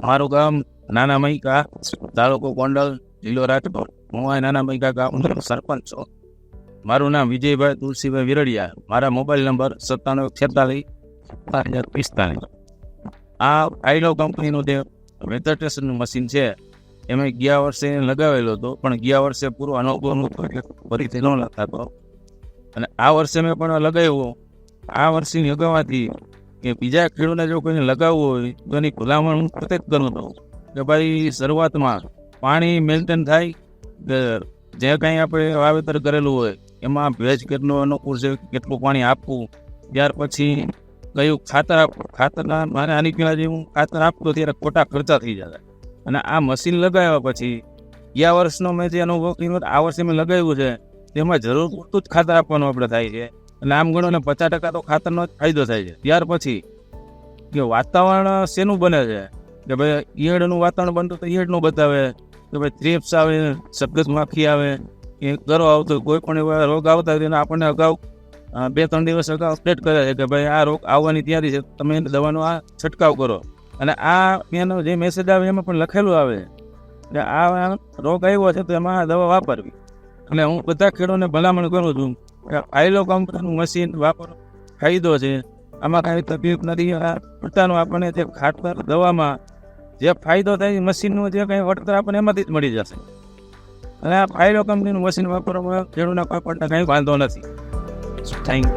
મારું ગામ નાના મૈકા, તાલુકો ગોંડલ, જિલ્લો રાજકોટ. હું આ નાના મૈકા ગામનો સરપંચ છું. મારું નામ વિજયભાઈ તુલસીભાઈ વિરડિયા. મારા મોબાઈલ નંબર 9746 આ આઈલો કંપનીનું જે વેધરટેશનનું મશીન છે એમાં ગયા વર્ષે લગાવેલો હતો, પણ ગયા વર્ષે પૂરો અનુભવ ફરીથી ન લખાતો. અને આ વર્ષે મેં પણ લગાવ્યો. આ વર્ષની લગાવવાથી કે બીજા ખેડૂતને જો કોઈને લગાવવું હોય તો એની ભલામણ હું પોતે જ કરું છું કે ભાઈ શરૂઆતમાં પાણી મેન્ટેન થાય, કે જે કંઈ આપણે વાવેતર કરેલું હોય એમાં ભેજ કેટલું અનુકૂળ છે, કેટલું પાણી આપવું, ત્યાર પછી કયું ખાતર આપવું. ખાતરના મારે આની પહેલાં જે હું ખાતર આપતો ત્યારે ખોટા ખર્ચા થઈ જતા. અને આ મશીન લગાવ્યા પછી ગયા વર્ષનો મેં જે અનુભવ કર્યો આ વર્ષે મેં લગાવ્યું છે તેમાં જરૂર પૂરતું જ ખાતર આપવાનું આપણે થાય છે. અને આમ ગણો ને 50% તો ખાતરનો જ ફાયદો થાય છે. ત્યાર પછી કે વાતાવરણ શેનું બને છે કે ભાઈ ઈયળનું વાતાવરણ બનતું તો ઈયળનું બતાવે, કે ભાઈ થ્રિપ્સ આવે, સબગસ માખી આવે, કે ગરો આવતો, કોઈ પણ એવા રોગ આવતા હોય તેને આપણને અગાઉ 2-3 દિવસ અગાઉ અપડેટ કરે છે કે ભાઈ આ રોગ આવવાની તૈયારી છે, તમે દવાનો આ છંટકાવ કરો. અને આ એનો જે મેસેજ આવે એમાં પણ લખેલું આવે કે આ રોગ આવ્યો છે તો એમાં આ દવા વાપરવી. એટલે હું બધા ખેડૂતોને ભલામણ કરું છું કે આઈલો કંપનીનું મશીન વાપરો, ફાયદો છે, આમાં કાંઈ તકલીફ નથી. આ પોતાનું આપણને જે ખાતર દવામાં જે ફાયદો થાય મશીનનું જે કંઈ વળતર આપણને એમાંથી જ મળી જશે. અને આ આઈલો કંપનીનું મશીન વાપરવામાં ખેડૂતના કોઈ પણ કંઈ વાંધો નથી. Thank you.